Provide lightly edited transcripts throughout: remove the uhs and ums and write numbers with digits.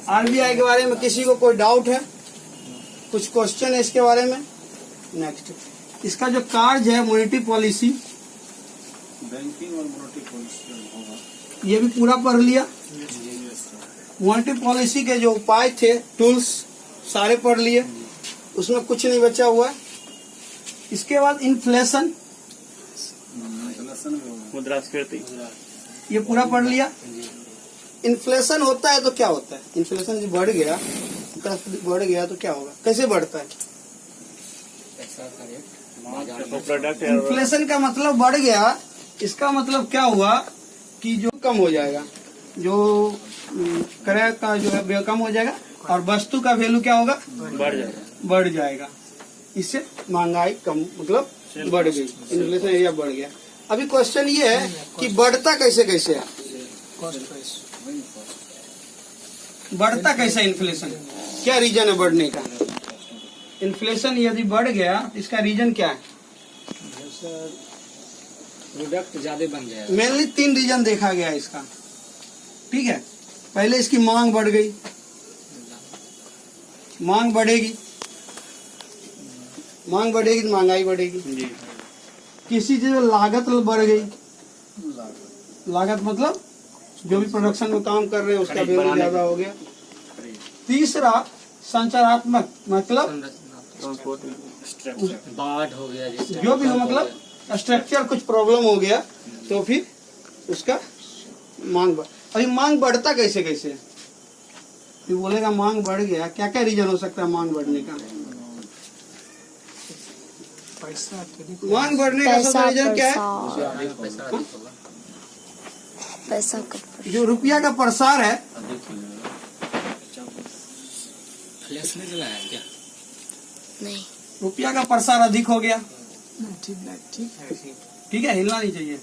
RBI के बारे में किसी को कोई डाउट है, कुछ क्वेश्चन है इसके बारे में? नेक्स्ट, इसका जो कार्य है मॉनेटरी पॉलिसी, बैंकिंग और मॉनेटरी पॉलिसी होगा, ये भी पूरा पढ़ लिया। मॉनेटरी पॉलिसी के जो उपाय थे, टूल्स सारे पढ़ लिए, उसमें कुछ नहीं बचा हुआ है। इसके बाद इन्फ्लेशन, मुद्रास्फीति, ये पूरा पढ़ लिया। इन्फ्लेशन होता है तो क्या होता है? इन्फ्लेशन जो बढ़ गया तो क्या होगा, कैसे बढ़ता है? प्रोडक्ट इन्फ्लेशन का मतलब बढ़ गया, इसका मतलब क्या हुआ कि जो कम हो जाएगा, जो क्रय का जो है व्यय कम हो जाएगा और वस्तु का वैल्यू क्या होगा, बढ़ जाएगा। इससे महंगाई कम मतलब बढ़ गई, इन्फ्लेशन एरिया बढ़ गया। अभी क्वेश्चन ये है कि बढ़ता कैसे कैसे है, बढ़ता कैसे इन्फ्लेशन, क्या रीजन है बढ़ने का? इन्फ्लेशन यदि बढ़ गया तो इसका रीजन क्या है? प्रोडक्ट ज्यादा बन जाएगा। मेनली 3 रीजन देखा गया है इसका, ठीक है। पहले इसकी मांग बढ़ गई, मांग बढ़ेगी, मांग बढ़ेगी तो महंगाई बढ़ेगी। किसी चीज में लागत बढ़ गई, लागत मतलब जो भी प्रोडक्शन में काम कर रहे हैं उसका वैल्यू ज्यादा हो गया। तीसरा संचारात्मक मतलब बाढ़ हो गया, जो भी हो मतलब स्ट्रक्चर कुछ प्रॉब्लम हो गया तो फिर उसका मांग अभी मांग बढ़ता कैसे कैसे, फिर बोलेगा मांग बढ़ गया, क्या क्या रीजन हो सकता है मांग बढ़ने का? मांग बढ़ने का सबसे रीजन क्या है? पैसा का जो रुपया का प्रसार है, क्या नहीं, रुपया का प्रसार अधिक हो गया। ठीक है, हिलना नहीं चाहिए।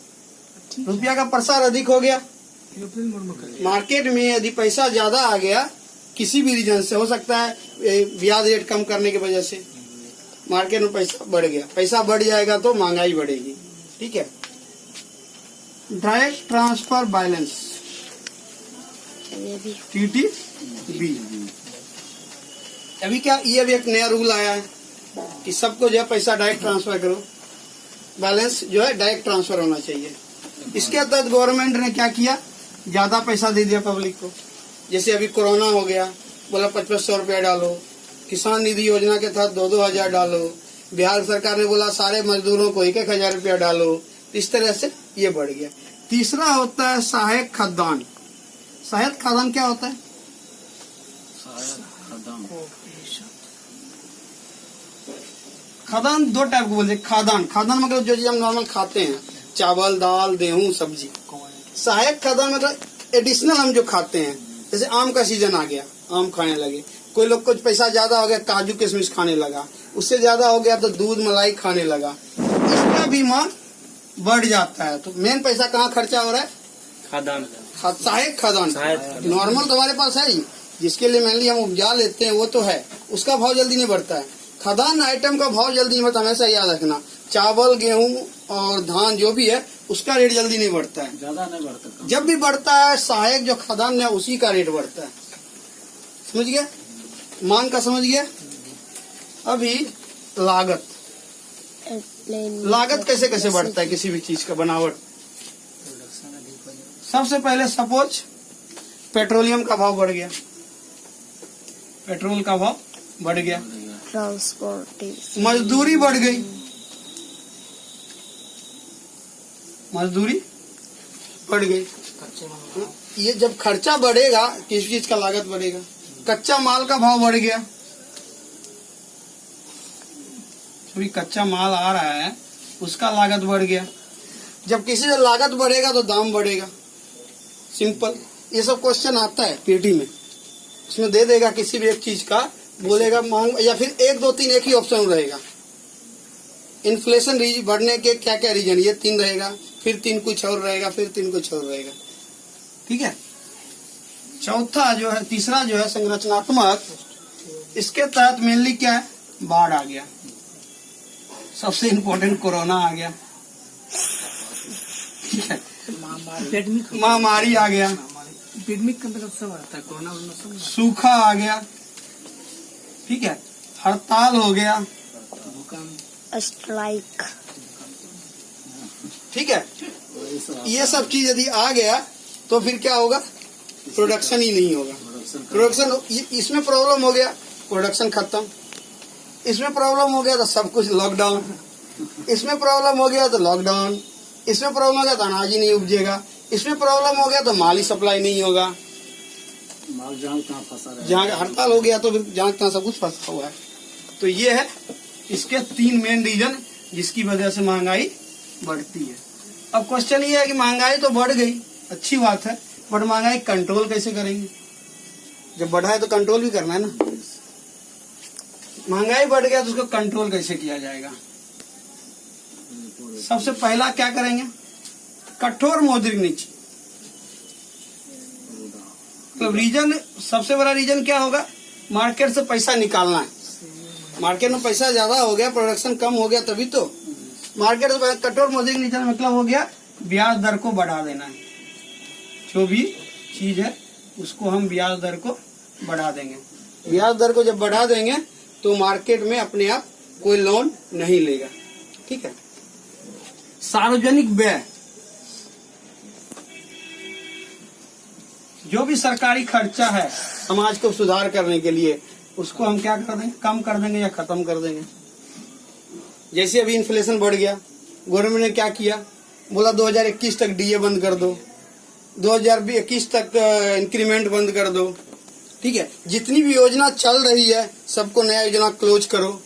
रुपया का प्रसार अधिक हो गया, मार्केट में यदि पैसा ज्यादा आ गया किसी भी रीजन से, हो सकता है ब्याज रेट कम करने की वजह से मार्केट में पैसा बढ़ गया, पैसा बढ़ जाएगा तो महंगाई बढ़ेगी। ठीक है। डायरेक्ट ट्रांसफर बैलेंस ये भी TTB, अभी क्या ये भी एक नया रूल आया है कि सबको जो है पैसा डायरेक्ट ट्रांसफर करो, बैलेंस जो है डायरेक्ट ट्रांसफर होना चाहिए। इसके तहत गवर्नमेंट ने क्या किया, ज्यादा पैसा दे दिया पब्लिक को। जैसे अभी कोरोना हो गया, बोला 2500 रुपया डालो, किसान निधि योजना के तहत 2-2 हजार डालो, बिहार सरकार ने बोला सारे मजदूरों को 1-1 हजार रुपया डालो। इस तरह से ये बढ़ गया। तीसरा होता है सहायक खाद्यान्न। सहायक खाद्यान्न क्या होता है? खाद्यान्न 2 टाइप को बोलते हैं। खाद्यान्न मतलब जो चीज हम नॉर्मल खाते हैं, चावल, दाल, गेहूं, सब्जी। सहायक खाद्यान्न मतलब एडिशनल हम जो खाते हैं, जैसे आम का सीजन आ गया, आम खाने लगे, कोई लोग कुछ पैसा ज्यादा हो गया काजू किशमिश खाने लगा, उससे ज्यादा हो गया तो दूध मलाई खाने लगा, इसका भी मांग बढ़ जाता है। तो मेन पैसा कहाँ खर्चा हो रहा है? खाद्यान्न, सहायक खाद्यान्न। नॉर्मल तो हमारे पास है ही, जिसके लिए मेनली हम उपजा लेते हैं वो तो है, उसका भाव जल्दी नहीं बढ़ता है। खाद्यान्न आइटम का भाव जल्दी नहीं बढ़ता, हमेशा याद रखना। चावल, गेहूं और धान जो भी है उसका रेट जल्दी नहीं बढ़ता है, ज्यादा नहीं बढ़ता। जब भी बढ़ता है सहायक जो खाद्यान्न है उसी का रेट बढ़ता है। समझ गया? मांग का समझ गया? अभी लागत, लागत कैसे कैसे बढ़ता है किसी भी चीज का बनावट। सबसे पहले सपोज पेट्रोलियम का भाव बढ़ गया, पेट्रोल का भाव बढ़ गया, ट्रांसपोर्टेशन, मजदूरी बढ़ गई, मजदूरी बढ़ गई। ये जब खर्चा बढ़ेगा किसी चीज का लागत बढ़ेगा। कच्चा माल का भाव बढ़ गया, जो कच्चा माल आ रहा है उसका लागत बढ़ गया। जब किसी से लागत बढ़ेगा तो दाम बढ़ेगा, सिंपल। ये सब क्वेश्चन आता है पीटी में, उसमें दे देगा किसी भी एक चीज का, बोलेगा मांग, या फिर 1, 2, 3 एक ही ऑप्शन रहेगा। इन्फ्लेशन बढ़ने के क्या क्या रीजन, ये 3 रहेगा, फिर 3 कुछ और रहेगा, फिर 3 कुछ और रहेगा। ठीक है। चौथा जो है, तीसरा जो है संरचनात्मक, इसके तहत मेनली क्या है, बाढ़ आ गया, सबसे इम्पोर्टेंट कोरोना आ गया, ठीक है, महामारी आ गया, एपिडेमिक के अंतर्गत सब आता है, कोरोना वोरोना सब। सूखा आ गया, ठीक है, हड़ताल हो गया, स्ट्राइक, ठीक है, ये सब चीज यदि आ गया तो फिर क्या होगा, प्रोडक्शन ही नहीं होगा। प्रोडक्शन इसमें प्रॉब्लम हो गया, प्रोडक्शन खत्म। इसमें प्रॉब्लम हो गया तो सब कुछ लॉकडाउन। इसमें प्रॉब्लम हो गया तो लॉकडाउन। इसमें प्रॉब्लम हो गया तो अनाज ही नहीं उपजेगा। इसमें प्रॉब्लम हो गया तो माल ही सप्लाई नहीं होगा। माल जहाँ तहाँ फंसा रहा है। जहाँ हड़ताल हो गया तो फिर जहाँ तहाँ सब कुछ फंसा हुआ है। तो ये है इसके 3 मेन रीजन जिसकी वजह से महंगाई बढ़ती है। अब क्वेश्चन ये है कि महंगाई तो बढ़ गई, अच्छी बात है, बट महंगाई कंट्रोल कैसे करेंगे? जब बढ़ा है तो कंट्रोल भी करना है ना। महंगाई बढ़ गया तो उसको कंट्रोल कैसे किया जाएगा? सबसे पहला क्या करेंगे, कठोर मौद्रिक नीति। तो रीजन, सबसे बड़ा रीजन क्या होगा, मार्केट से पैसा निकालना है। मार्केट में पैसा ज्यादा हो गया, प्रोडक्शन कम हो गया, तभी तो मार्केट से कठोर मौद्रिक नीति मतलब हो गया ब्याज दर को बढ़ा देना है। जो भी चीज है उसको हम ब्याज दर को बढ़ा देंगे। ब्याज दर को जब बढ़ा देंगे तो मार्केट में अपने आप कोई लोन नहीं लेगा, ठीक है। सार्वजनिक व्यय, जो भी सरकारी खर्चा है समाज को सुधार करने के लिए, उसको हम क्या कर देंगे, कम कर देंगे या खत्म कर देंगे। जैसे अभी इन्फ्लेशन बढ़ गया, गवर्नमेंट ने क्या किया, बोला 2021 तक डीए बंद कर दो, 2021 तक इंक्रीमेंट बंद कर दो, ठीक है। जितनी भी योजना चल रही है सबको नया योजना क्लोज करो।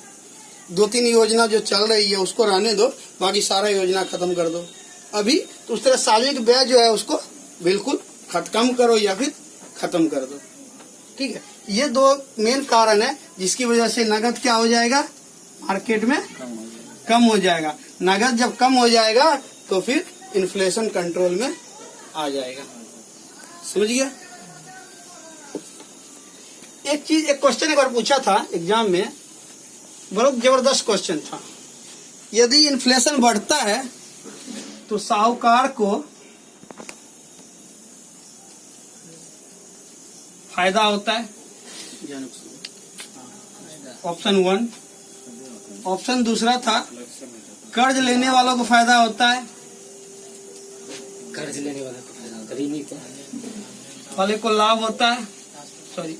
2-3 योजना जो चल रही है उसको रहने दो, बाकी सारा योजना खत्म कर दो। अभी तो उस तरह सार्वजनिक व्यय जो है उसको बिल्कुल कम करो या फिर खत्म कर दो, ठीक है। ये 2 मेन कारण है जिसकी वजह से नगद क्या हो जाएगा, मार्केट में कम हो जाएगा। नगद जब कम हो जाएगा तो फिर इन्फ्लेशन कंट्रोल में आ जाएगा। समझ गया? एक चीज, एक क्वेश्चन एक बार पूछा था एग्जाम में, बहुत जबरदस्त क्वेश्चन था। यदि इन्फ्लेशन बढ़ता है तो साहूकार को फायदा होता है, ऑप्शन 1। ऑप्शन दूसरा था कर्ज लेने वालों को फायदा होता है, कर्ज लेने वाला को फायदा होता है, ऋणी को वाले को लाभ होता है, सॉरी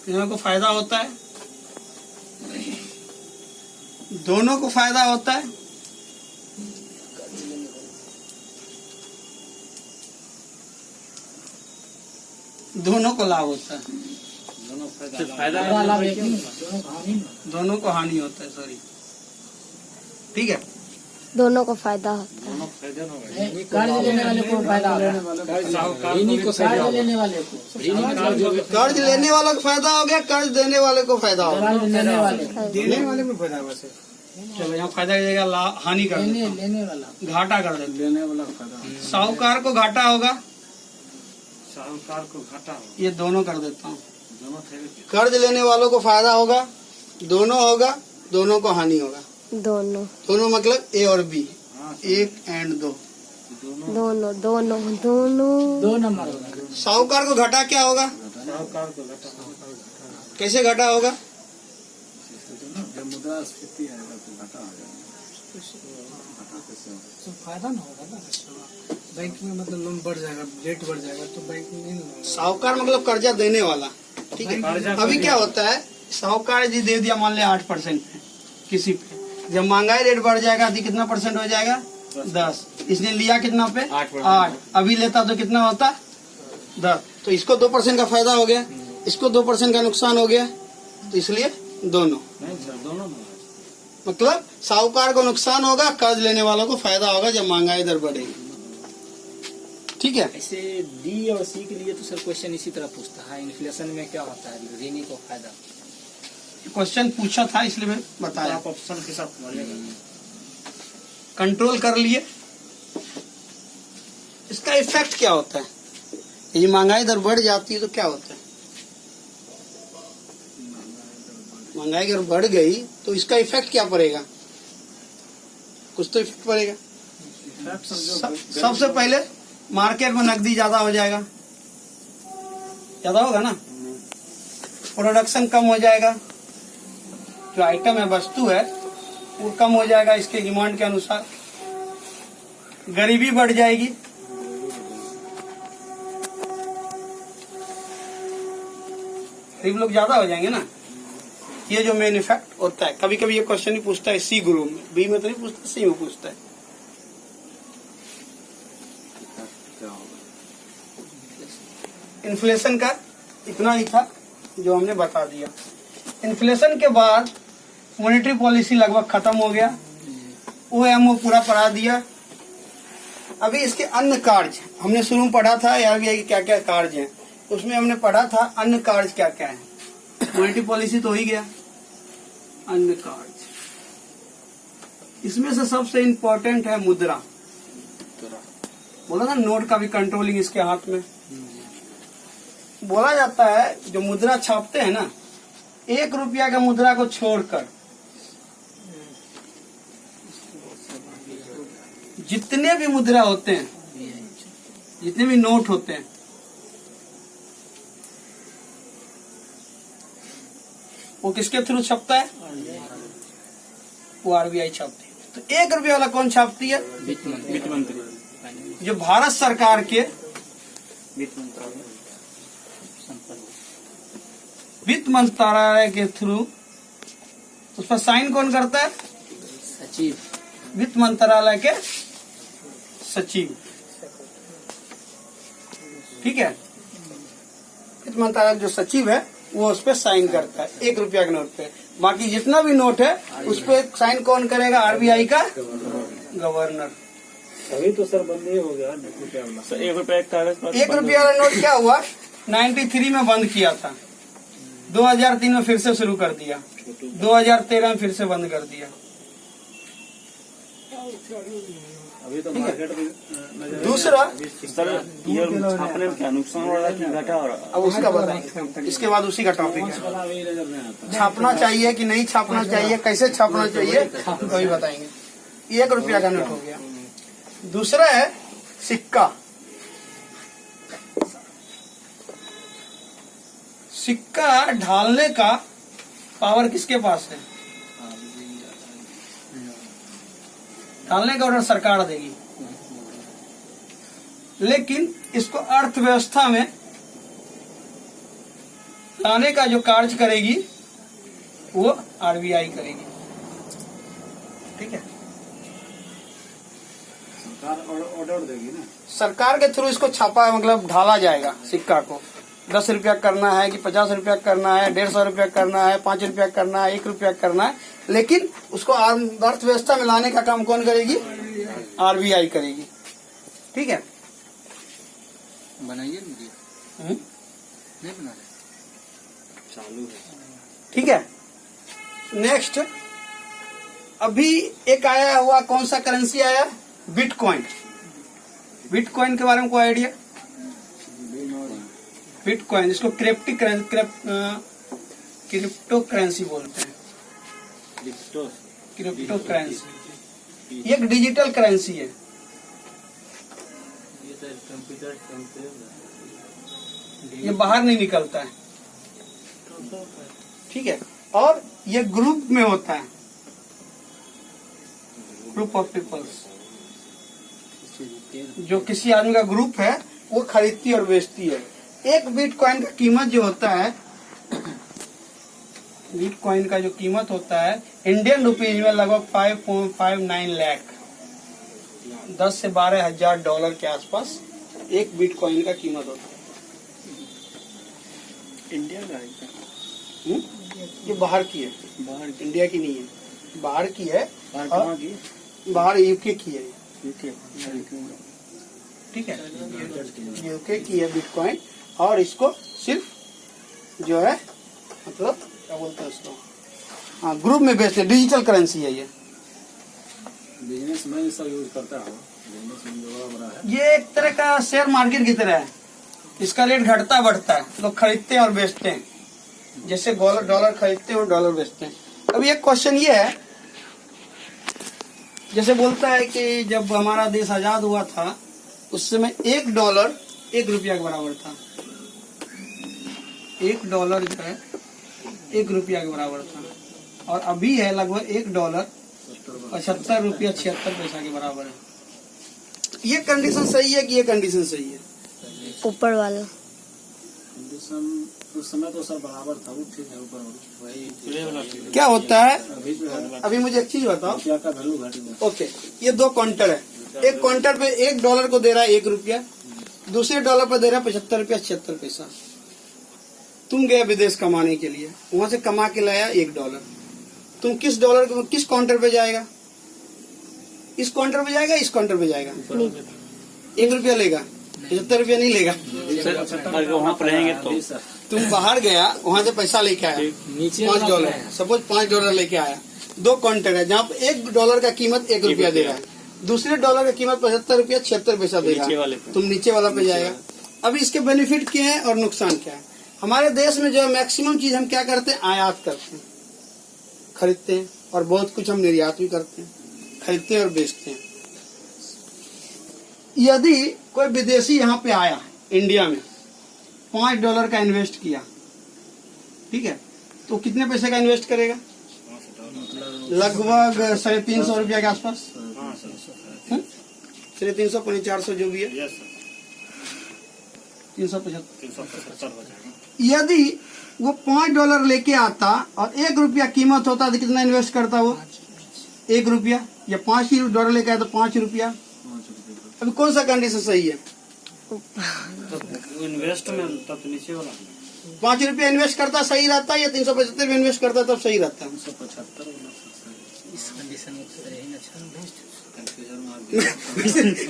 दोनों को फायदा होता है, दोनों को फायदा होता है। दोनों को लाभ होता है, दोनों को हानि होता है, सॉरी, ठीक है। दोनों को फायदा होता है। कर्ज लेने वाले को फायदा होता है, ऋणी को कर्ज लेने वाले को, कर्ज लेने वाले को फायदा हो गया, कर्ज देने वाले को फायदा हो गया। देने वाले को फायदा वैसे, चलो यहाँ फायदा की जगह हानि कर देते हैं, लेने वाला घाटा कर देते लेने वाला फायदा, हैं। साहूकार को घाटा होगा, साहूकार को घाटा हो, ये दोनों कर देता हूँ। दोनों थे। कर्ज लेने वालों को फायदा होगा, दोनों होगा, दोनों को हानि होगा। दोनों, दोनों मतलब ए और बी, हाँ, 1 और 2। दोनों दोनों दोनों। 2 नंबर होगा। साहूकार को घाटा क्या होगा, साहूकार को घाटा, कैसे घाटा होगा, जब मुद्रास्फीति आएगा तो घाटा आ जाएगा। घाटा कैसे होगा? तो फायदा ना होगा ना, बैंक में मतलब लोन बढ़ जाएगा, रेट बढ़ जाएगा तो बैंक में नहीं होगा। साहूकार मतलब कर्जा देने वाला, ठीक है। अभी क्या होता है, साहूकार जी दे दिया मान लिया 8% पे किसी पे, जब महंगाई रेट बढ़ जाएगा तो कितना % हो जाएगा, 10। इसने लिया कितना पे, 8। अभी लेता तो कितना होता, 10। तो इसको 2% का फायदा हो गया, इसको 2% का नुकसान हो गया, तो इसलिए दोनों। नहीं सर, दोनों में मतलब साहूकार को नुकसान होगा, कर्ज लेने वालों को फायदा होगा जब महंगाई दर बढ़ेगी, ठीक है। ऐसे डी और सी के लिए तो सर क्वेश्चन इसी तरह पूछता है, इन्फ्लेशन में क्या होता है, ऋणी को फायदा। क्वेश्चन पूछा था इसलिए मैं बताया। आप ऑप्शन के साथ मारिएगा। कंट्रोल कर लिए, इसका इफेक्ट क्या होता है, ये महंगाई दर बढ़ जाती है तो क्या होता है, महंगाई अगर बढ़ गई तो इसका इफेक्ट क्या पड़ेगा, कुछ तो इफेक्ट पड़ेगा। सबसे पहले मार्केट में नकदी ज्यादा हो जाएगा, ज्यादा होगा ना, प्रोडक्शन कम हो जाएगा, जो आइटम है वस्तु है वो कम हो जाएगा इसके डिमांड के अनुसार, गरीबी बढ़ जाएगी। गरीब लोग ज्यादा हो जाएंगे ना, ये जो मेन इफेक्ट होता है। कभी कभी ये क्वेश्चन ही पूछता है सी ग्रुप में, बी में तो नहीं पूछता, सी में पूछता है। क्या होगा? इन्फ्लेशन का इतना ही था जो हमने बता दिया। इन्फ्लेशन के बाद मॉनेटरी पॉलिसी लगभग खत्म हो गया, ओएमओ पूरा पढ़ा दिया। अभी इसके अन्य कार्य हमने शुरू में पढ़ा था, आरबीआई के क्या क्या कार्य हैं, उसमें हमने पढ़ा था अन्य कार्य क्या क्या है। मॉनेटरी पॉलिसी तो ही गया, अन्य कार्य इसमें से सबसे इम्पोर्टेंट है मुद्रा। बोला ना नोट का भी कंट्रोलिंग इसके हाथ में। बोला जाता है जो मुद्रा छापते हैं ना, 1 रुपया का मुद्रा को छोड़कर जितने भी मुद्रा होते हैं, जितने भी नोट होते हैं, वो किसके थ्रू छपता है? वो आरबीआई छापती है। तो 1 रुपया वाला कौन छापती है? वित्त मंत्री। जो भारत सरकार के वित्त मंत्रालय। वित्त मंत्रालय के थ्रू उस पर साइन कौन करता है? सचिव। वित्त मंत्रालय के सचिव। ठीक है, वित्त मंत्रालय जो सचिव है वो उस पर साइन करता है 1 रुपया के नोट पे। बाकी जितना भी नोट है उस पर साइन कौन करेगा? आरबीआई का गवर्नर। अभी तो सर बंद ही हो गया 1 रुपया वाला। सर 1 रुपया एक कागज पर 1 रुपया वाला नोट क्या हुआ? 93 में बंद किया था, 2003 में फिर से शुरू कर दिया, 2013 में फिर से बंद कर दिया। अभी तो मार्केट में दूसरा, सर ये छापने में क्या नुकसान हो रहा है कि घाटा हो रहा है? अब उसका बताएंगे, इसके बाद उसी का टॉपिक है। अभी नजर नहीं आता। छापना चाहिए कि नहीं छापना चाहिए, कैसे छापना चाहिए, वही बताएंगे। 1 रुपया का नोट हो गया। दूसरा है सिक्का। सिक्का ढालने का पावर किसके पास है? ढालने का ऑर्डर सरकार देगी, लेकिन इसको अर्थव्यवस्था में लाने का जो कार्य करेगी वो आरबीआई करेगी। ठीक है, सरकार ऑर्डर देगी ना। सरकार के थ्रू इसको छापा मतलब ढाला जाएगा। सिक्का को 10 रुपया करना है कि 50 रुपया करना है, 150 रुपया करना है, 5 रुपया करना है, 1 रुपया करना है, लेकिन उसको अर्थव्यवस्था में लाने का काम कौन करेगी? आरबीआई करेगी। ठीक है, बनाइए मुझे नहीं बना रहे, चालू है। ठीक है। नेक्स्ट, अभी एक आया हुआ, कौन सा करेंसी आया? बिटकॉइन। बिटकॉइन के बारे में कोई आइडिया? बिटकॉइन, इसको क्रिप्टो करेंसी बोलते हैं। क्रिप्टो करेंसी एक डिजिटल करेंसी है। ये बाहर नहीं निकलता है। ठीक है, और ये ग्रुप में होता है, ग्रुप ऑफ पीपल्स। जो किसी आदमी का ग्रुप है वो खरीदती और बेचती है। एक बिटकॉइन का कीमत जो होता है, बिटकॉइन का जो कीमत होता है इंडियन रुपीज में लगभग 5.59 लाख, 10 से 12 हजार डॉलर के आसपास एक बिटकॉइन का कीमत होता है। इंडिया का है क्या? ये बाहर की है, बाहर की? इंडिया की नहीं है, बाहर की है। बाहर और कहाँ की? बाहर यूके की है। यूके। ठीक है, यूके की है बिटकॉइन। और इसको सिर्फ जो है मतलब क्या बोलते हैं उसको, हाँ, ग्रुप में बेचते, डिजिटल करेंसी है ये। बिजनेस में सब यूज करता है। बिजनेस में जो बड़ा है, ये एक तरह का शेयर मार्केट की तरह है। इसका रेट घटता बढ़ता है, लोग खरीदते हैं और बेचते हैं, जैसे डॉलर खरीदते हैं और डॉलर बेचते हैं। अब एक क्वेश्चन ये है, जैसे बोलता है कि जब हमारा देश आजाद हुआ था उस समय $1 1 रुपया के बराबर था। 1 डॉलर जो है 1 रुपया के बराबर था, और अभी है लगभग 1 डॉलर 75 रुपया 76 पैसा के बराबर है। ये कंडीशन सही है कि ये कंडीशन सही है? ऊपर वाला। कंडीशन उस समय तो सर बराबर था, वो ठीक है, ऊपर वही क्या होता है अभी जो है अभी मुझे एक चीज बताओ। रुपया का वैल्यू घट गया। ओके, ये 2 काउंटर है। एक काउंटर पे 1 डॉलर को दे रहा है 1 रुपया, दूसरे डॉलर पर दे रहा है 75 रुपया 76 पैसा। तुम गए विदेश कमाने के लिए, वहां से कमा के लाया 1 डॉलर, तुम किस डॉलर को किस काउंटर पे जाएगा? इस काउंटर पे जाएगा, इस काउंटर पे जाएगा? 1 रुपया लेगा, 75 रुपया नहीं लेगा। अगर वहाँ पर रहेंगे तो तुम बाहर गया, वहां से पैसा लेके आया नीचे 5 डॉलर, सपोज 5 डॉलर लेके आया। 2 काउंटर है जहाँ पे 1 डॉलर का कीमत 1 रुपया दे रहा है, दूसरे डॉलर का कीमत 75 रुपया 76 पैसा देगा। नीचे वाले पे। तुम नीचे वाला पे जाएगा। अब इसके बेनिफिट क्या है और नुकसान क्या है? हमारे देश में जो मैक्सिमम चीज हम क्या करते हैं, आयात करते हैं, खरीदते हैं, और बहुत कुछ हम निर्यात भी करते हैं, खरीदते हैं और बेचते हैं। यदि कोई विदेशी यहाँ पे आया इंडिया में, 5 डॉलर का इन्वेस्ट किया, ठीक है, तो कितने पैसे का इन्वेस्ट करेगा? लगभग 350 रुपया के आसपास, 350 400 जो भी है, 375। यदि वो 5 डॉलर लेके आता और 1 रुपया कीमत होता तो कितना इन्वेस्ट करता वो? 1 रुपया, या 5 ही डॉलर लेके आया तो 5 रुपया। अभी कौन सा कंडीशन सही है? इन्वेस्ट में तब नीचे वाला 5 रुपया इन्वेस्ट करता सही रहता है, या 375 में इन्वेस्ट करता तब सही रहता है? 175 इस कंडीशन में तो रहेगा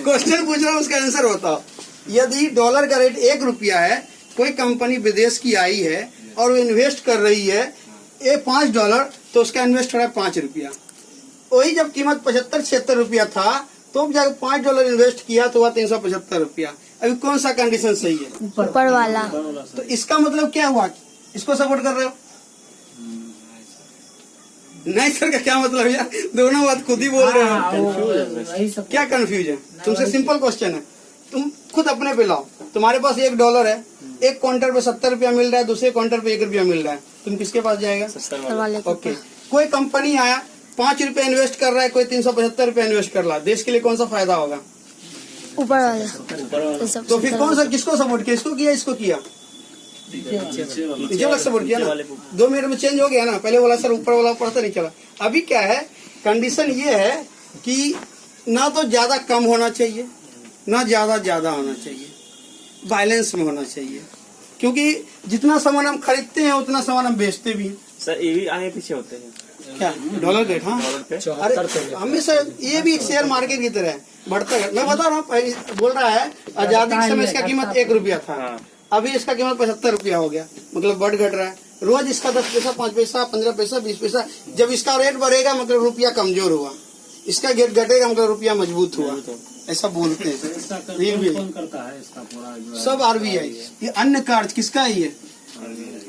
क्वेश्चन पूछ रहा हूँ, उसका आंसर बताओ। यदि डॉलर का रेट 1 रुपया है, कोई कंपनी विदेश की आई है और वो इन्वेस्ट कर रही है 5 डॉलर, तो उसका इन्वेस्ट हो रहा है 5 रुपया। वही जब कीमत 75-76 रुपया था, तो जब 5 डॉलर इन्वेस्ट किया तो हुआ 375 रुपया। अभी कौन सा कंडीशन सही है? ऊपर वाला। तो इसका मतलब क्या हुआ? इसको सपोर्ट कर रहे हो? नहीं सर, का क्या मतलब यार? दोनों बात खुद ही बोल रहे हो। क्या कंफ्यूज है? तुमसे सिंपल क्वेश्चन है, तुम खुद अपने पे लाओ। तुम्हारे पास 1 डॉलर है, एक काउंटर पे 70 रुपया मिल रहा है, दूसरे काउंटर पे 1 रुपया मिल रहा है, तुम किसके पास जाएगा? ऊपर वाले को। ओके, कोई कंपनी आया 5 रुपया इन्वेस्ट कर रहा है, कोई 375 रुपया इन्वेस्ट कर रहा है, देश के लिए कौन सा फायदा होगा? ऊपर वाले। तो फिर कौन सा, किसको सपोर्ट किया? इसको किया, इसको किया? नीचे वाला सपोर्ट किया ना। 2 मिनट में चेंज हो गया ना, पहले वाला सर ऊपर वाला पढ़ता नहीं चला। अभी क्या है, कंडीशन ये है कि ना तो ज्यादा कम होना चाहिए, ना ज्यादा होना चाहिए, बैलेंस में होना चाहिए। क्योंकि जितना सामान हम खरीदते हैं उतना सामान हम बेचते भी हैं। सर ये भी आगे पीछे होते हैं क्या डॉलर रेट? हाँ, अरे हमेशा ये भी एक शेयर मार्केट की तरह है, बढ़ता है। मैं बता रहा हूँ, बोल रहा है आजादी के समय इसका कीमत 1 रुपया था, अभी इसका कीमत 75 रुपया हो गया, मतलब बढ़ घट रहा है। रोज इसका 10 पैसा, 5 पैसा, 15 पैसा, 20 पैसा। जब इसका रेट बढ़ेगा मतलब रुपया कमजोर हुआ, इसका रेट घटेगा मतलब रुपया मजबूत हुआ, ऐसा बोलते हैं। कौन करता है इसका पूरा जो है? सब RBI। ये अन्य कार्य किसका है? ये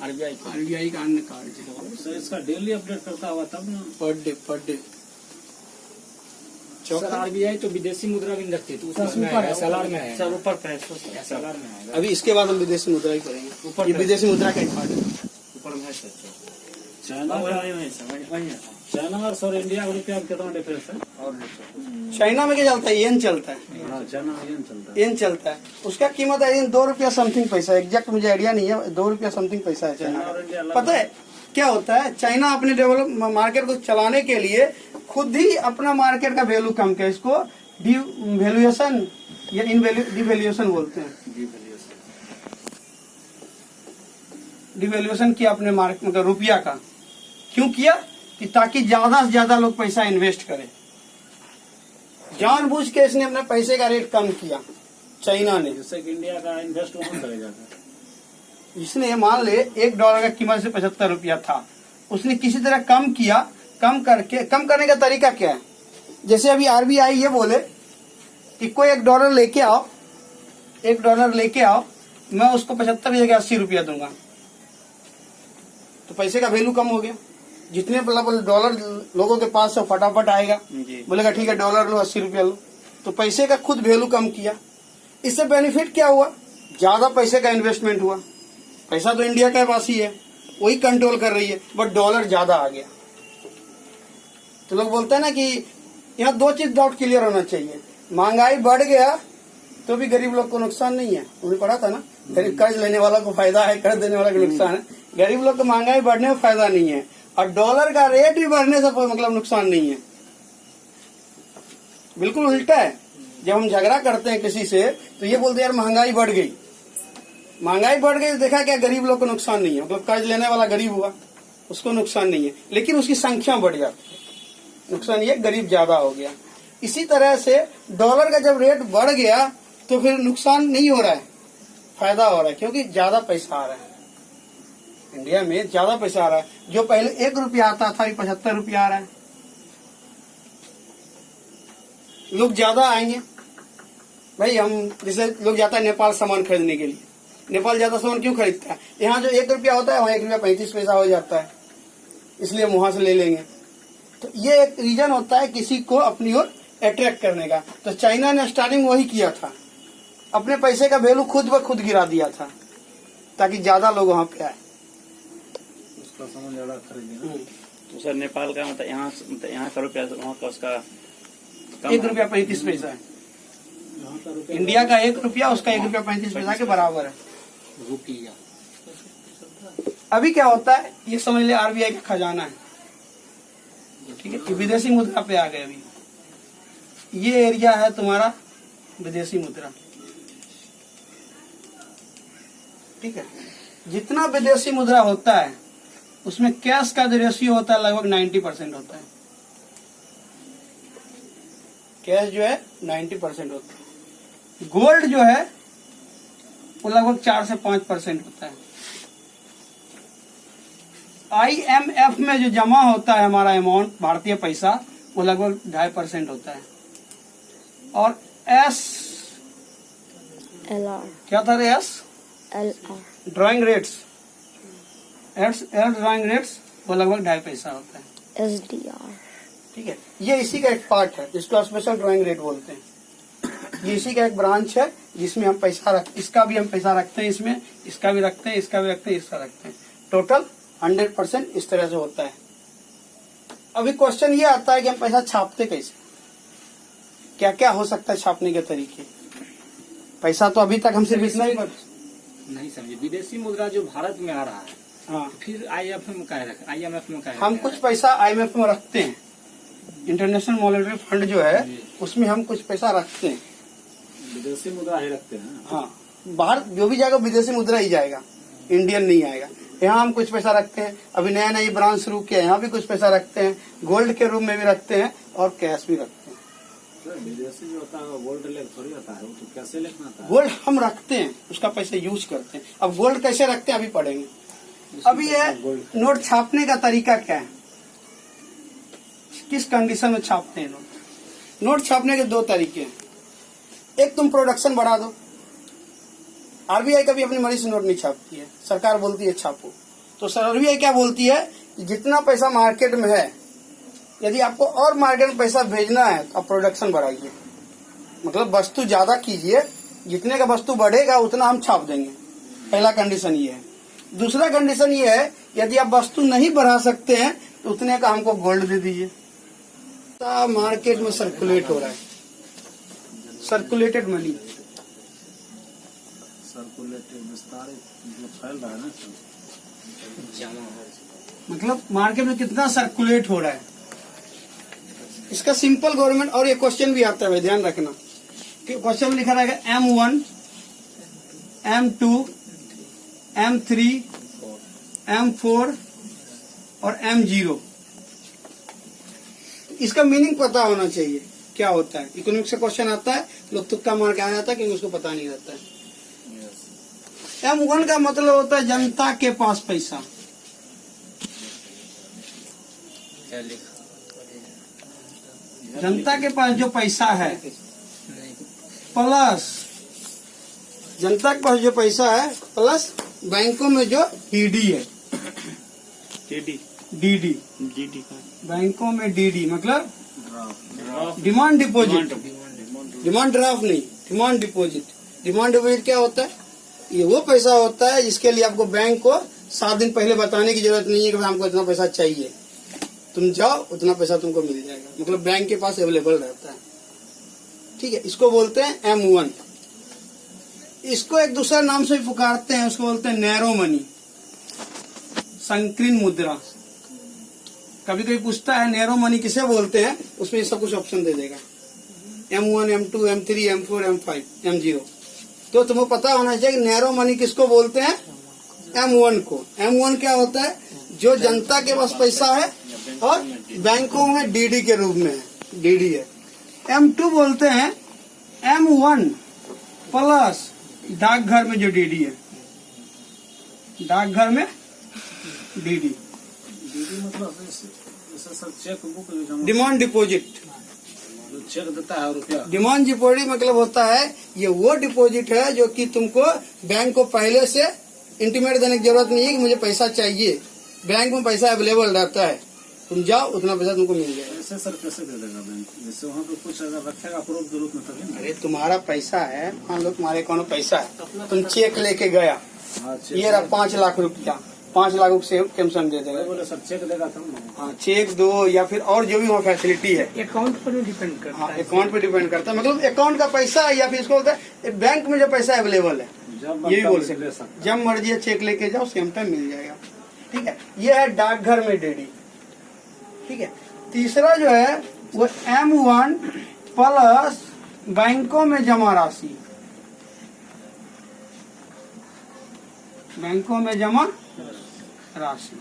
आरबीआई RBI का अन्य कार्य सर इसका डेली अपडेट करता हुआ तब ना। पर डे आरबीआई तो विदेशी मुद्रा भी रखती है, तो उसमें SLR में है, सर ऊपर पैसों SLR में है। अभी इसके बाद हम विदेशी मुद्रा ही करेंगे। ये विदेशी मुद्रा का एक पार्ट है। ऊपर में है सर। चाइना चाइना और सर इंडिया का रुपया में कितना डिफरेंस है? और चाइना में क्या चलता है? येन चलता है। हाँ, चाइना में येन चलता है। येन चलता है, उसका कीमत है 2 रुपया समथिंग पैसा, एग्जैक्ट मुझे आइडिया नहीं है, 2 रुपया समथिंग पैसा है चाइना का। पता है क्या होता है? चाइना अपने डेवलप मार्केट को चलाने के लिए खुद ही अपना मार्केट का वैल्यू कम किया, इसको डिवैल्यूएशन या डिवैल्यूएशन बोलते हैं। डिवैल्यूएशन किया अपने मार्केट, मतलब रुपया का। क्यों किया? कि ताकि ज्यादा से ज्यादा लोग पैसा इन्वेस्ट करें। जानबूझ के इसने अपने पैसे का रेट कम किया चाइना ने, जिससे कि इंडिया का इन्वेस्ट वहाँ करेगा। इसने मान ले 1 डॉलर का कीमत से 75 रुपया था, उसने किसी तरह कम किया। कम करने का तरीका क्या है? जैसे अभी RBI ये बोले कि कोई 1 डॉलर लेके आओ, 1 डॉलर लेके आओ, मैं उसको 75 की जगह 80 रुपया दूंगा, तो पैसे का वैल्यू कम हो गया। जितने मतलब डॉलर लोगों के पास से फटाफट आएगा, बोलेगा ठीक है डॉलर लो, 80 रुपया लो, तो पैसे का खुद वैल्यू कम किया। इससे बेनिफिट क्या हुआ? ज्यादा पैसे का इन्वेस्टमेंट हुआ, पैसा तो इंडिया के पास ही है, वही कंट्रोल कर रही है, बट डॉलर ज्यादा आ गया। तो लोग बोलते हैं ना कि यहाँ दो चीज डाउट क्लियर होना चाहिए, महंगाई बढ़ गया तो भी गरीब लोग को नुकसान नहीं है। उन्हें पढ़ा था ना, गरीब कर्ज लेने वाला को फायदा है, कर्ज देने वाला को नुकसान है। गरीब लोग को महंगाई बढ़ने में फायदा नहीं है, और डॉलर का रेट भी बढ़ने से कोई मतलब नुकसान नहीं है। बिल्कुल उल्टा है। जब हम झगड़ा करते हैं किसी से तो ये बोलते हैं यार महंगाई बढ़ गई, महंगाई बढ़ गई तो देखा क्या गरीब लोग को नुकसान नहीं है, मतलब कर्ज लेने वाला गरीब हुआ उसको नुकसान नहीं है, लेकिन उसकी संख्या बढ़ जाती है, नुकसान ये गरीब ज्यादा हो गया। इसी तरह से डॉलर का जब रेट बढ़ गया तो फिर नुकसान नहीं हो रहा है, फायदा हो रहा है, क्योंकि ज्यादा पैसा आ रहा है इंडिया में, ज्यादा पैसा आ रहा है। जो पहले 1 रुपया आता था अभी 75 रुपया आ रहा है। लोग ज्यादा आएंगे भाई, हम जैसे लोग जाता है नेपाल सामान खरीदने के लिए, नेपाल ज्यादा सामान क्यों खरीदता है? यहाँ जो 1 रुपया होता है वहाँ 1 रुपया 35 पैसा हो जाता है, इसलिए हम वहां से ले लेंगे। तो ये एक रीजन होता है किसी को अपनी ओर अट्रैक्ट करने का। तो चाइना ने स्टार्टिंग वही किया था, अपने पैसे का वैल्यू खुद ब खुद गिरा दिया था ताकि ज्यादा लोग वहां पे आए, उसका सामान ज्यादा खरीदे ना। तो सर नेपाल का मतलब यहाँ का रुपया वहाँ का उसका 1 रुपया 35 पैसा है। यहाँ का रुपया इंडिया का 1 रुपया उसका 1 रुपया 35 पैसा के बराबर है। रुपया अभी क्या होता है ये समझ ले, आरबीआई का खजाना है, ठीक है, ये विदेशी मुद्रा पे आ गए। अभी ये एरिया है तुम्हारा विदेशी मुद्रा, ठीक है। जितना विदेशी मुद्रा होता है उसमें कैश का जो रेशियो होता है लगभग 90% होता है। कैश जो है 90% होता है। गोल्ड जो है वो लगभग 4 से 5% होता है। IMF में जो जमा होता है हमारा अमाउंट, भारतीय पैसा, वो लगभग 2.5% होता है। और LR क्या था रे? LR drawing rates, drawing rates वो लगभग 2.5 पैसा होता है, SDR ठीक है। ये इसी का एक पार्ट है जिसको स्पेशल ड्राइंग रेट बोलते हैं। ये इसी का एक ब्रांच है जिसमें हम पैसा इसका भी हम पैसा रखते हैं, इसमें इसका भी रखते हैं, इसका भी रखते हैं, इसका रखते हैं। टोटल 100% इस तरह से होता है। अभी क्वेश्चन ये आता है कि हम पैसा छापते कैसे, क्या क्या हो सकता है छापने के तरीके। पैसा तो अभी तक हम सिर्फ इतना ही नहीं समझे। विदेशी मुद्रा जो भारत में आ रहा है, हाँ, फिर IMF में क्या रखा, IMF में क्या हम कुछ पैसा IMF में रखते हैं, इंटरनेशनल मॉनेटरी फंड जो है उसमें हम कुछ पैसा रखते हैं। विदेशी मुद्रा ही रखते हैं। हाँ, बाहर जो भी जाएगा विदेशी मुद्रा ही जाएगा, इंडियन नहीं आएगा। यहाँ हम कुछ पैसा रखते हैं, अभी नया नया ब्रांच शुरू किया, यहाँ भी कुछ पैसा रखते हैं, गोल्ड के रूप में भी रखते हैं और कैश भी रखते हैं। सर विदेशी जो होता है वो गोल्ड लेग थोड़ी होता है, वो तो कैसे लेना आता है? गोल्ड हम रखते हैं, उसका पैसा यूज करते हैं। अब गोल्ड कैसे रखते हैं अभी पढ़ेंगे। अभी ये नोट छापने का तरीका क्या है, किस कंडीशन में छापते हैं नोट। नोट छापने के 2 तरीके हैं। एक, तुम प्रोडक्शन बढ़ा दो। आरबीआई कभी अपनी मर्जी से नोट नहीं छापती है, सरकार बोलती है छापो। तो आरबीआई क्या बोलती है कि जितना पैसा मार्केट में है, यदि आपको और मार्केट में पैसा भेजना है तो आप प्रोडक्शन बढ़ाइए, मतलब वस्तु ज्यादा कीजिए, जितने का वस्तु बढ़ेगा उतना हम छाप देंगे। पहला कंडीशन ये है। दूसरा कंडीशन ये है, यदि आप वस्तु नहीं बढ़ा सकते हैं तो उतने का हमको गोल्ड दे दीजिए। मार्केट में सर्कुलेट हो रहा है, सर्कुलेटेड मनी, सर्कुलेटिव विस्तारित जो फैल रहा है ना सर, जमा है। मतलब मार्केट में कितना सर्कुलेट हो रहा है। इसका सिंपल गवर्नमेंट, और ये क्वेश्चन भी आता है, ध्यान रखना कि क्वेश्चन लिखा रहेगा M1, M2, M3, M4 और M0। इसका मीनिंग पता होना चाहिए क्या होता है। इकोनॉमिक्स का क्वेश्चन आता है, लोग तुक्का मार के आ जाता है क्योंकि उसको पता नहीं रहता है। M1 का मतलब होता है जनता के पास पैसा, क्या लिखा? जनता के पास जो पैसा है, प्लस जनता के पास जो पैसा है, प्लस बैंकों में जो डीडी है, डीडी बैंकों में डीडी मतलब डिमांड डिपॉजिट, डिमांड ड्राफ्ट नहीं, डिमांड डिपॉजिट। डिमांड डिपॉजिट क्या होता है? ये वो पैसा होता है जिसके लिए आपको बैंक को 7 दिन पहले बताने की जरूरत नहीं है कि भाई हमको इतना पैसा चाहिए, तुम जाओ उतना पैसा तुमको मिल जाएगा, मतलब बैंक के पास अवेलेबल रहता है। ठीक है, इसको बोलते हैं M1। इसको एक दूसरा नाम से भी पुकारते हैं, उसको बोलते हैं नैरो मनी, संकीर्ण मुद्रा। कभी कभी पूछता है नैरो मनी किसे बोलते हैं, उसमें सब कुछ ऑप्शन दे देगा, M1, M2, M3, M4, M5, M0। तो तुमको पता होना चाहिए कि नैरो मनी किसको बोलते हैं, M1 को। M1 क्या होता है, जो जनता के पास पैसा है और बैंकों में DD के रूप में है, DD है। M2 बोलते हैं M1 प्लस डाकघर में जो DD है, डाकघर में DD, डीडी मतलब जैसे सर चेक बुक जो जमा डिमांड डिपॉजिट। जो चेक देता है रुपया, डिमांड डिपॉजिट मतलब होता है ये वो डिपॉजिट है जो कि तुमको बैंक को पहले से इंटीमेट देने की जरूरत नहीं है कि मुझे पैसा चाहिए, बैंक में पैसा अवेलेबल रहता है, तुम जाओ उतना पैसा तुमको मिल जाएगा। ऐसे सर कैसे दे देगा बैंक, जैसे वहाँ पे कुछ अगर रखेगा प्रूफ के रूप में तभी ना। अरे तुम्हारा पैसा है, मान लो तुम्हारे अकाउंट में पैसा है, तुम चेक लेके गया, हाँ, चेक ये रहा 5 लाख रुपया, 5 लाख रुपये कमीशन दे देगा। बोले सर चेक देगा तब ना। हाँ, चेक दो या फिर और जो भी वहाँ फैसिलिटी है, अकाउंट पर भी डिपेंड करता हाँ है। अकाउंट पे डिपेंड करता है, मतलब अकाउंट का पैसा है या फिर इसको बोलते हैं बैंक में जो पैसा अवेलेबल है, जब ये भी बोल ले सकते, सकते जब मर्जी है चेक लेके जाओ सेम टाइम मिल जाएगा। ठीक है, ये है डाकघर में DD। ठीक है, तीसरा जो है वो M1 प्लस बैंकों में जमा राशि, बैंकों में जमा राशि।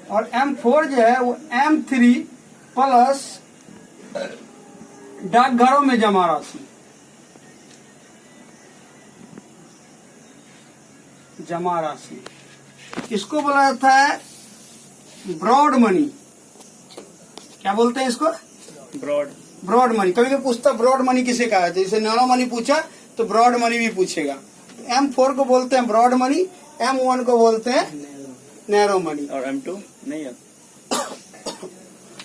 और M4 जो है वो M3 प्लस डाकघरों में जमा राशि, जमा राशि। इसको बोला जाता है ब्रॉड मनी। क्या बोलते हैं इसको, ब्रॉड। Broad money. कभी कभी पूछता ब्रॉड मनी किसे कहा है, जैसे नैरो मनी पूछा तो ब्रॉड मनी भी पूछेगा। M4 को बोलते हैं ब्रॉड मनी, M1 को बोलते हैं नैरो मनी। और M2 नहीं है।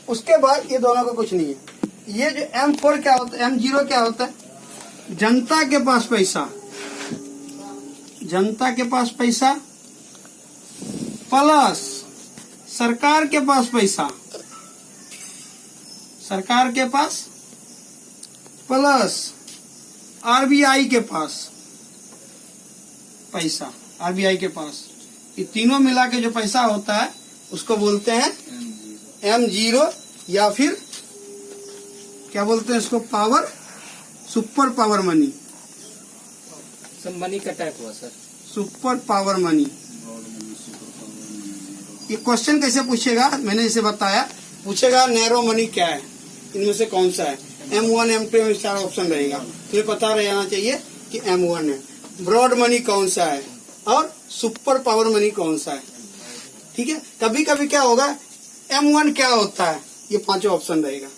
उसके बाद ये दोनों का कुछ नहीं है। ये जो M4 क्या होता है, M0 क्या होता है, जनता के पास पैसा, जनता के पास पैसा प्लस सरकार के पास पैसा, सरकार के पास प्लस RBI के पास पैसा, RBI के पास, ये तीनों मिला के जो पैसा होता है उसको बोलते हैं M0 या फिर क्या बोलते हैं इसको, पावर, सुपर पावर मनी, सब मनी का टाइप हुआ सर। Super power money. ये क्वेश्चन कैसे पूछेगा, मैंने जैसे बताया, पूछेगा नैरो मनी क्या है, इनमें से कौन सा है। M1, M2 में 4 ऑप्शन रहेगा, तुम्हें पता रहना चाहिए कि M1 है। ब्रॉड मनी कौन सा है और सुपर पावर मनी कौन सा है। ठीक है, कभी कभी क्या होगा, M1 क्या होता है, ये 5 ऑप्शन रहेगा।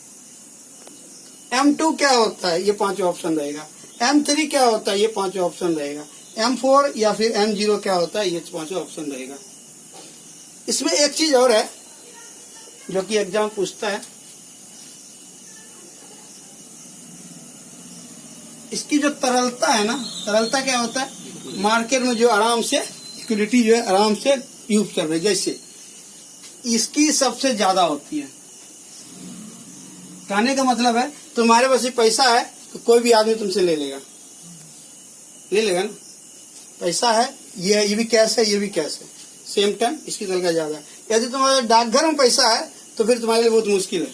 M2 क्या होता है, ये 5 ऑप्शन रहेगा। M3 क्या होता है, ये 5 ऑप्शन रहेगा। M4 या फिर M0 क्या होता है, ये 5 ऑप्शन रहेगा। इसमें एक चीज और है जो कि एग्जाम पूछता है, इसकी जो तरलता है ना, तरलता क्या होता है, मार्केट में जो आराम से लिक्विडिटी जो है आराम से यूज कर रहे, जैसे इसकी सबसे ज्यादा होती है। कहने का मतलब है तुम्हारे पास पैसा है तो कोई भी आदमी तुमसे ले लेगा, ले लेगा ना, पैसा है, ये भी कैश है, ये भी कैश है, सेम टाइम इसकी तरलता ज्यादा है। यदि तुम्हारे डाकघर में पैसा है तो फिर तुम्हारे लिए बहुत मुश्किल है,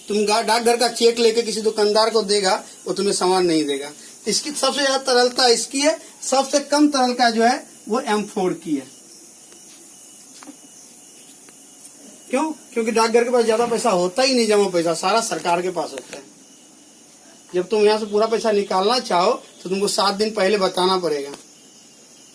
तुम डाकघर का चेक लेके किसी दुकानदार को देगा, वो तुम्हें सामान नहीं देगा। इसकी सबसे ज्यादा तरलता इसकी है, सबसे कम तरलता जो है वो M4 की है। क्यों? क्योंकि डाकघर के पास ज्यादा पैसा होता ही नहीं, जमा पैसा सारा सरकार के पास होता है। जब तुम यहाँ से पूरा पैसा निकालना चाहो तो तुमको 7 दिन पहले बताना पड़ेगा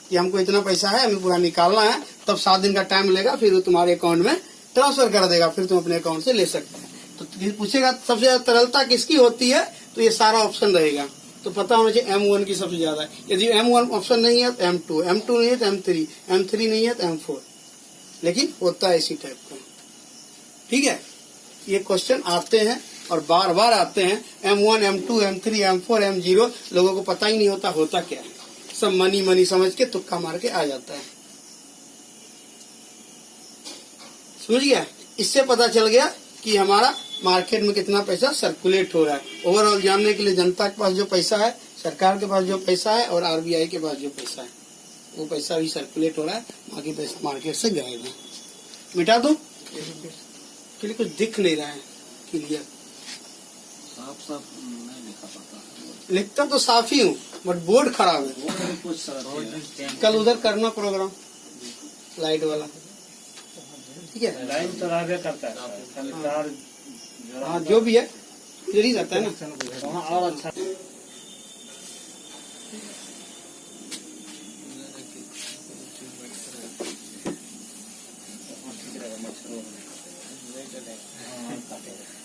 कि हमको इतना पैसा है, हमें पूरा निकालना है, तब 7 दिन का टाइम लेगा, फिर वो तुम्हारे अकाउंट में ट्रांसफर कर देगा, फिर तुम अपने अकाउंट से ले सकते हैं। तो पूछेगा सबसे ज्यादा तरलता किसकी होती है, तो ये सारा ऑप्शन रहेगा, तो पता होना चाहिए M1 की सबसे ज्यादा है। यदि M1 ऑप्शन नहीं है तो M2, M2 नहीं है तो M3, M3 नहीं है तो M4, लेकिन होता है इसी टाइप का। ठीक है, ये क्वेश्चन आते हैं और बार बार आते हैं। M1, M2, M3, M4, M0 लोगों को पता ही नहीं होता क्या है। सब मनी मनी समझ के तुक्का मार के आ जाता है। समझ गया? इससे पता चल गया कि हमारा मार्केट में कितना पैसा सर्कुलेट हो रहा है। ओवरऑल जानने के लिए जनता के पास जो पैसा है, सरकार के पास जो पैसा है और आरबीआई के पास जो पैसा है, वो पैसा भी सर्कुलेट हो रहा है, बाकी पैसा मार्केट से गायब है। मिटा दो, क्योंकि कुछ दिख नहीं रहा है क्लियर। साफ साफ नहीं लिखा पाता है। लिखता तो साफ ही हूँ, बट बोर्ड खराब है। वो भी कुछ सारा कल उधर करना प्रोग्राम लाइट वाला, ठीक है? लाइन तो आगे करता है, खाली तार हाँ, जो भी है इधर ही रहता है ना। वहाँ और अच्छा